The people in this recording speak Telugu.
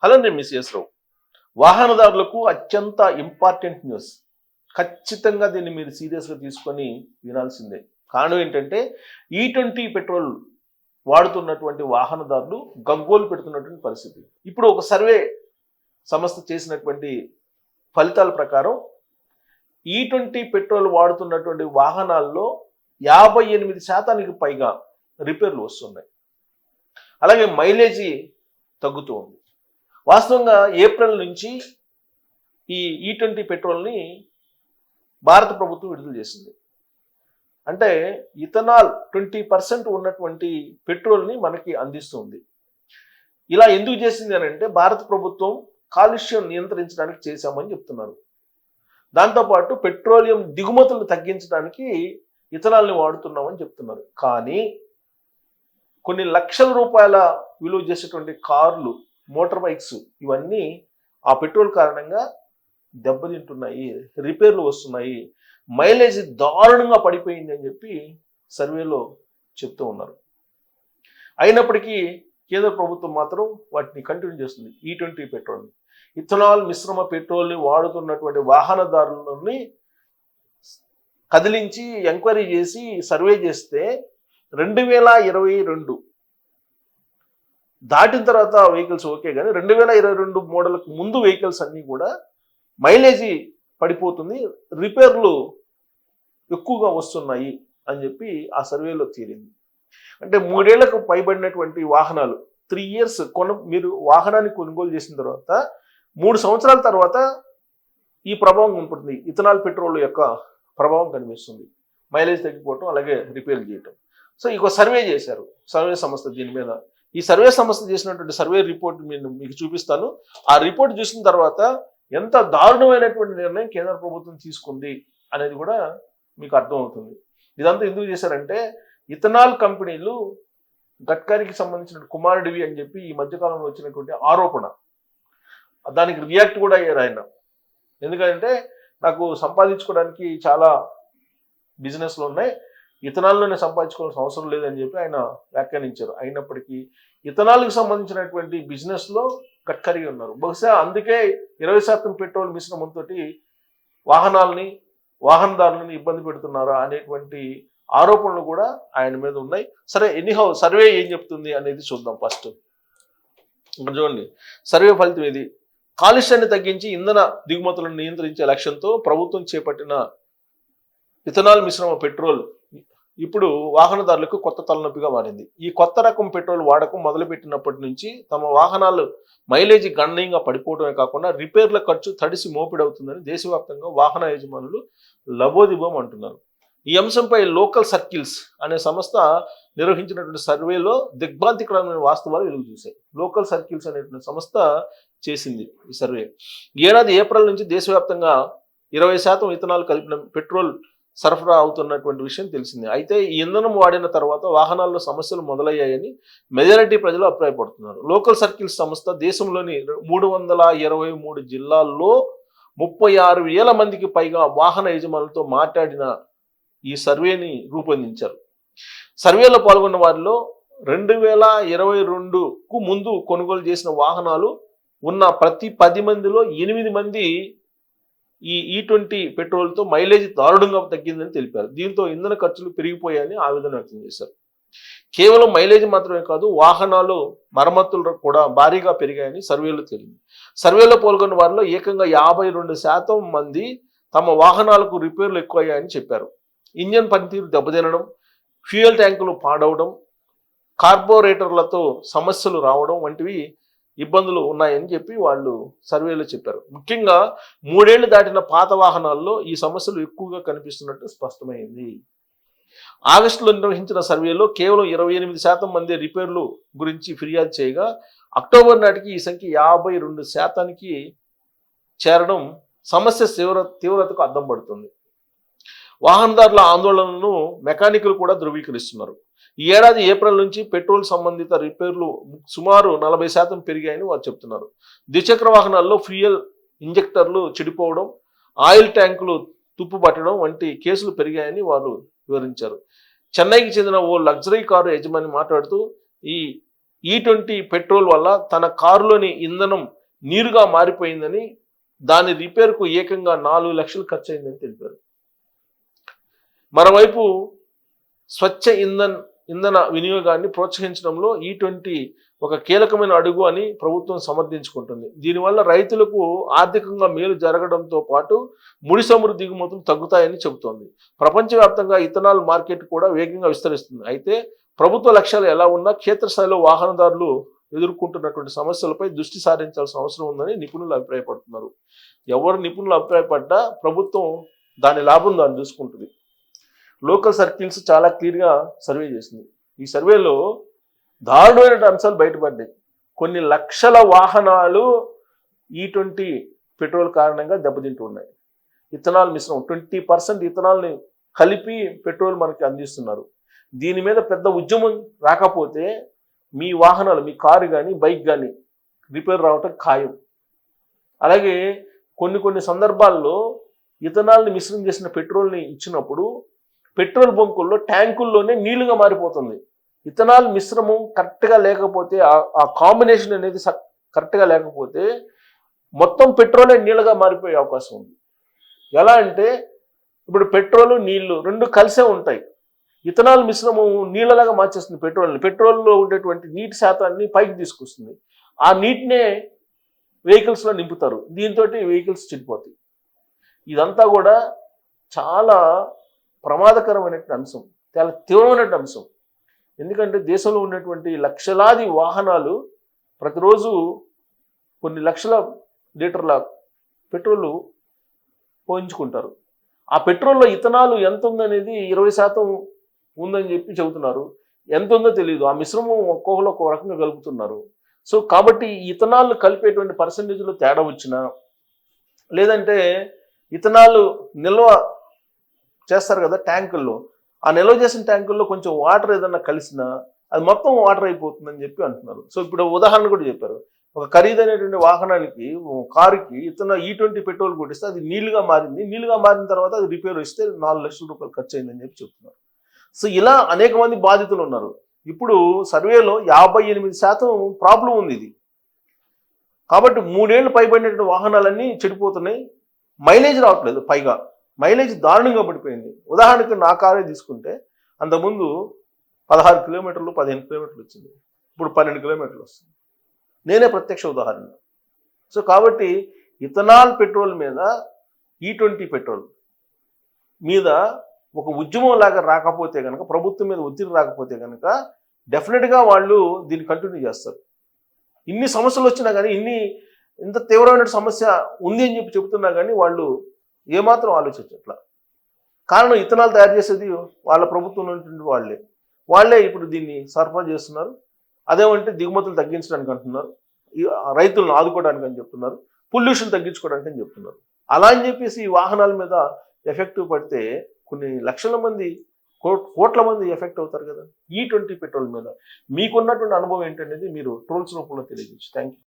హలో, నేను మిస్ రావు. వాహనదారులకు అత్యంత ఇంపార్టెంట్ న్యూస్. ఖచ్చితంగా దీన్ని మీరు సీరియస్గా తీసుకొని వినాల్సిందే. కారణం ఏంటంటే E20 పెట్రోల్ వాడుతున్నటువంటి వాహనదారులు గగ్గోలు పెడుతున్నటువంటి పరిస్థితి. ఇప్పుడు ఒక సర్వే సంస్థ చేసినటువంటి ఫలితాల ప్రకారం E20 పెట్రోల్ వాడుతున్నటువంటి వాహనాల్లో 58% పైగా రిపేర్లు వస్తున్నాయి. అలాగే మైలేజీ తగ్గుతూ ఉంది. వాస్తవంగా ఏప్రిల్ నుంచి ఈ E20 పెట్రోల్ని భారత ప్రభుత్వం విడుదల చేసింది. అంటే ఇథనాల్ 20% ఉన్నటువంటి పెట్రోల్ని మనకి అందిస్తుంది. ఇలా ఎందుకు చేసింది అని అంటే భారత ప్రభుత్వం కాలుష్యం నియంత్రించడానికి చేశామని చెప్తున్నారు. దాంతోపాటు పెట్రోలియం దిగుమతులను తగ్గించడానికి ఇథనాల్ని వాడుతున్నామని చెప్తున్నారు. కానీ కొన్ని లక్షల రూపాయల విలువ చేసేటువంటి కార్లు, మోటార్ బైక్స్ ఇవన్నీ ఆ పెట్రోల్ కారణంగా దెబ్బతింటున్నాయి, రిపేర్లు వస్తున్నాయి, మైలేజ్ దారుణంగా పడిపోయింది అని చెప్పి సర్వేలో చెప్తూ ఉన్నారు. అయినప్పటికీ కేంద్ర ప్రభుత్వం మాత్రం వాటిని కంటిన్యూ చేస్తుంది. E20 పెట్రోల్ని, ఇథనాల్ మిశ్రమ పెట్రోల్ని వాడుతున్నటువంటి వాహనదారులని కదిలించి ఎంక్వైరీ చేసి సర్వే చేస్తే 2022 దాటిన తర్వాత వెహికల్స్ ఓకే, కానీ 2022 మోడల్కి ముందు వెహికల్స్ అన్నీ కూడా మైలేజీ పడిపోతుంది, రిపేర్లు ఎక్కువగా వస్తున్నాయి అని చెప్పి ఆ సర్వేలో తేలింది. అంటే 3 ఏళ్లకు పైబడినటువంటి వాహనాలు 3 years మీరు వాహనాన్ని కొనుగోలు చేసిన తర్వాత 3 సంవత్సరాల తర్వాత ఈ ప్రభావం ఉంటుంది. ఇథనాల్ పెట్రోల్ యొక్క ప్రభావం కనిపిస్తుంది. మైలేజ్ తగ్గిపోవటం, అలాగే రిపేర్లు చేయటం. సో ఇంకో సర్వే చేశారు సర్వే సంస్థ దీని మీద. ఈ సర్వే సంస్థ చేసినటువంటి సర్వే రిపోర్ట్ నేను మీకు చూపిస్తాను. ఆ రిపోర్ట్ చూసిన తర్వాత ఎంత దారుణమైనటువంటి నిర్ణయం కేంద్ర ప్రభుత్వం తీసుకుంది అనేది కూడా మీకు అర్థమవుతుంది. ఇదంతా ఎందుకు చేశారంటే ఇథనాల్ కంపెనీలు గడ్కరీకి సంబంధించిన కుమారుడివి అని చెప్పి ఈ మధ్యకాలంలో వచ్చినటువంటి ఆరోపణ, దానికి రియాక్ట్ కూడా అయ్యారు ఆయన. ఎందుకంటే నాకు సంపాదించుకోవడానికి చాలా బిజినెస్లు ఉన్నాయి, ఇథనాల్లోనే సంపాదించుకోవాల్సిన అవసరం లేదని చెప్పి ఆయన వ్యాఖ్యానించారు. అయినప్పటికీ ఇథనాల్కి సంబంధించినటువంటి బిజినెస్లో గడ్కరీ ఉన్నారు. బహుశా అందుకే 20% పెట్రోల్ మిశ్రమంతో వాహనదారులని ఇబ్బంది పెడుతున్నారా అనేటువంటి ఆరోపణలు కూడా ఆయన మీద ఉన్నాయి. సరే, ఎనీహౌ సర్వే ఏం చెప్తుంది అనేది చూద్దాం. ఫస్ట్ ఇక్కడ చూడండి, సర్వే ఫలితం ఇది. కాలుష్యాన్ని తగ్గించి ఇంధన దిగుమతులను నియంత్రించే లక్ష్యంతో ప్రభుత్వం చేపట్టిన ఇథనాల్ మిశ్రమ పెట్రోల్ ఇప్పుడు వాహనదారులకు కొత్త తలనొప్పిగా మారింది. ఈ కొత్త రకం పెట్రోల్ వాడకం మొదలుపెట్టినప్పటి నుంచి తమ వాహనాలు మైలేజీ గణనీయంగా పడిపోవడమే కాకుండా రిపేర్ల ఖర్చు తడిసి మోపిడవుతుందని దేశవ్యాప్తంగా వాహన యజమానులు లబోదిబోం అంటున్నారు. ఈ అంశంపై లోకల్ సర్కిల్స్ అనే సంస్థ నిర్వహించినటువంటి సర్వేలో దిగ్భ్రాంతికరమైన వాస్తవాలు వెలుగు చూశాయి. లోకల్ సర్కిల్స్ అనేటువంటి సంస్థ చేసింది ఈ సర్వే. ఏడాది ఏప్రిల్ నుంచి దేశవ్యాప్తంగా 20% ఇథనాల్ కలిపిన పెట్రోల్ సరఫరా అవుతున్నటువంటి విషయం తెలిసిందే. అయితే ఈ ఇంధనం వాడిన తర్వాత వాహనాల్లో సమస్యలు మొదలయ్యాయని మెజారిటీ ప్రజలు అభిప్రాయపడుతున్నారు. లోకల్ సర్కిల్స్ సంస్థ దేశంలోని 323 జిల్లాల్లో 36,000 మందికి పైగా వాహన యజమానులతో మాట్లాడిన ఈ సర్వేని రూపొందించారు. సర్వేలో పాల్గొన్న వారిలో 2022కు ముందు కొనుగోలు చేసిన వాహనాలు ఉన్న ప్రతి 10 మందిలో 8 మంది ఈ E20 పెట్రోల్తో మైలేజ్ దారుణంగా తగ్గిందని తెలిపారు. దీంతో ఇంధన ఖర్చులు పెరిగిపోయాయని ఆవేదన వ్యక్తం చేశారు. కేవలం మైలేజ్ మాత్రమే కాదు, వాహనాలు మరమ్మతులు కూడా భారీగా పెరిగాయని సర్వేలో తేలింది. సర్వేలో పాల్గొన్న వారిలో ఏకంగా 52% మంది తమ వాహనాలకు రిపేర్లు ఎక్కువయ్యాయని చెప్పారు. ఇంజన్ పనితీరు దెబ్బతినడం, ఫ్యూయల్ ట్యాంకులు పాడవడం, కార్బోరేటర్లతో సమస్యలు రావడం వంటివి ఇబ్బందులు ఉన్నాయని చెప్పి వాళ్ళు సర్వేలో చెప్పారు. ముఖ్యంగా 3 ఏళ్లు దాటిన పాత వాహనాల్లో ఈ సమస్యలు ఎక్కువగా కనిపిస్తున్నట్టు స్పష్టమైంది. ఆగస్టులో నిర్వహించిన సర్వేలో కేవలం 28% మంది రిపేర్లు గురించి ఫిర్యాదు చేయగా అక్టోబర్ నాటికి ఈ సంఖ్య 52%కి చేరడం సమస్య తీవ్రతకు అద్దం పడుతుంది. వాహనదారుల ఆందోళనను మెకానికులు కూడా ధృవీకరిస్తున్నారు. ఈ ఏడాది ఏప్రిల్ నుంచి పెట్రోల్ సంబంధిత రిపేర్లు సుమారు 40% పెరిగాయని వారు చెప్తున్నారు. ద్విచక్ర వాహనాల్లో ఫ్యూయల్ ఇంజెక్టర్లు చెడిపోవడం, ఆయిల్ ట్యాంకులు తుప్పుపట్టడం వంటి కేసులు పెరిగాయని వారు వివరించారు. చెన్నైకి చెందిన ఓ లగ్జరీ కారు యజమాని మాట్లాడుతూ ఈ E20 పెట్రోల్ వల్ల తన కారులోని ఇంధనం నీరుగా మారిపోయిందని, దాని రిపేర్కు ఏకంగా 4 లక్షలు ఖర్చు అయిందని తెలిపారు. మరోవైపు స్వచ్ఛ ఇంధన వినియోగాన్ని ప్రోత్సహించడంలో E20 ఒక కీలకమైన అడుగు అని ప్రభుత్వం సమర్థించుకుంటుంది. దీనివల్ల రైతులకు ఆర్థికంగా మేలు జరగడంతో పాటు ముడి చమురు దిగుమతులు తగ్గుతాయని చెబుతోంది. ప్రపంచవ్యాప్తంగా ఇథనాల్ మార్కెట్ కూడా వేగంగా విస్తరిస్తుంది. అయితే ప్రభుత్వ లక్ష్యాలు ఎలా ఉన్నా క్షేత్రస్థాయిలో వాహనదారులు ఎదుర్కొంటున్నటువంటి సమస్యలపై దృష్టి సారించాల్సిన అవసరం ఉందని నిపుణులు అభిప్రాయపడుతున్నారు. ఎవరు నిపుణులు అభిప్రాయపడ్డా ప్రభుత్వం దాని లాభం దాన్ని చూసుకుంటుంది. లోకల్ సర్కిల్స్ చాలా క్లియర్గా సర్వే చేసింది. ఈ సర్వేలో దారుణమైన అంశాలు బయటపడ్డాయి. కొన్ని లక్షల వాహనాలు E20 పెట్రోల్ కారణంగా దెబ్బతింటూ ఉన్నాయి. ఇథనాల్ మిశ్రమం 20% ఇథనాల్ని కలిపి పెట్రోల్ మనకి అందిస్తున్నారు. దీని మీద పెద్ద ఉద్యమం రాకపోతే మీ వాహనాలు, మీ కారు కానీ బైక్ కానీ రిపేర్ రావటం ఖాయం. అలాగే కొన్ని సందర్భాల్లో ఇథనాల్ని మిశ్రమం చేసిన పెట్రోల్ని ఇచ్చినప్పుడు పెట్రోల్ బంకుల్లో ట్యాంకుల్లోనే నీళ్లుగా మారిపోతుంది. ఇథనాల్ మిశ్రమం కరెక్ట్గా లేకపోతే, ఆ కాంబినేషన్ అనేది కరెక్ట్గా లేకపోతే మొత్తం పెట్రోలే నీళ్ళగా మారిపోయే అవకాశం ఉంది. ఎలా అంటే ఇప్పుడు పెట్రోలు నీళ్లు రెండు కలిసే ఉంటాయి. ఇథనాల్ మిశ్రమం నీళ్ళలాగా మార్చేస్తుంది పెట్రోల్ని. పెట్రోల్లో ఉండేటువంటి నీటి శాతాన్ని పైకి తీసుకొస్తుంది. ఆ నీటినే వెహికల్స్లో నింపుతారు. దీంతో వెహికల్స్ చెడిపోతాయి. ఇదంతా కూడా చాలా ప్రమాదకరమైనటువంటి అంశం, చాలా తీవ్రమైనటువంటి అంశం. ఎందుకంటే దేశంలో ఉన్నటువంటి లక్షలాది వాహనాలు ప్రతిరోజు కొన్ని లక్షల లీటర్ల పెట్రోలు పోయించుకుంటారు. ఆ పెట్రోల్లో ఇథనాల్ ఎంత ఉందనేది 20% ఉందని చెప్పి చెబుతున్నారు. ఎంత ఉందో తెలియదు. ఆ మిశ్రమం ఒక్కొక్కరు ఒక్కో రకంగా కలుపుతున్నారు. సో కాబట్టి ఇథనాల్ కలిపేటువంటి పర్సంటేజ్లో తేడా వచ్చినా, లేదంటే ఇథనాల్ నిల్వ చేస్తారు కదా ట్యాంకుల్లో, ఆ నిల్వ చేసిన ట్యాంకుల్లో కొంచెం వాటర్ ఏదన్నా కలిసినా అది మొత్తం వాటర్ అయిపోతుందని చెప్పి అంటున్నారు. సో ఇప్పుడు ఉదాహరణ కూడా చెప్పారు. ఒక ఖరీదైనటువంటి వాహనానికి, కారుకి E20 పెట్రోల్ కొట్టిస్తే అది నీళ్లుగా మారింది. నీళ్లుగా మారిన తర్వాత అది రిపేర్ ఇస్తే 4 లక్షల రూపాయలు ఖర్చు అయిందని చెప్పి చెప్తున్నారు. సో ఇలా అనేక మంది బాధితులు ఉన్నారు. ఇప్పుడు సర్వేలో 58% ప్రాబ్లం ఉంది ఇది. కాబట్టి 3 ఏళ్ళు పైబడినటువంటి వాహనాలన్నీ చెడిపోతున్నాయి. మైలేజ్ రావట్లేదు. పైగా మైలేజ్ దారుణంగా పడిపోయింది. ఉదాహరణకు నా కారే తీసుకుంటే అంతకుముందు 16 కిలోమీటర్లు 15 కిలోమీటర్లు వచ్చింది. ఇప్పుడు 12 కిలోమీటర్లు వస్తుంది. నేనే ప్రత్యక్ష ఉదాహరణ. సో కాబట్టి ఇథనాల్ పెట్రోల్ మీద, E20 పెట్రోల్ మీద ఒక ఉద్యమం లాగా రాకపోతే కనుక, ప్రభుత్వం మీద ఒత్తిడి రాకపోతే కనుక డెఫినెట్గా వాళ్ళు దీన్ని కంటిన్యూ చేస్తారు. ఇన్ని సమస్యలు వచ్చినా కానీ, ఇంత తీవ్రమైన సమస్య ఉంది అని చెప్పి చెబుతున్నా కానీ వాళ్ళు ఏమాత్రం ఆలోచించట్లా. కారణం ఇథనాల్ తయారు చేసేది వాళ్ళ ప్రభుత్వంలో ఉన్నటువంటి వాళ్ళే ఇప్పుడు దీన్ని సరఫరా చేస్తున్నారు. అదేమంటే దిగుమతులు తగ్గించడానికి అంటున్నారు, రైతులను ఆదుకోవడానికి అని చెప్తున్నారు, పొల్యూషన్ తగ్గించుకోవడానికి అని చెప్తున్నారు. అలా అని చెప్పేసి ఈ వాహనాల మీద ఎఫెక్టివ్ పడితే కొన్ని లక్షల మంది, కోట్ల మంది ఎఫెక్ట్ అవుతారు కదా E20 పెట్రోల్ మీద. మీకున్నటువంటి అనుభవం ఏంటనేది మీరు ట్రోల్స్ రూపంలో తెలియజేయచ్చు. Thank you.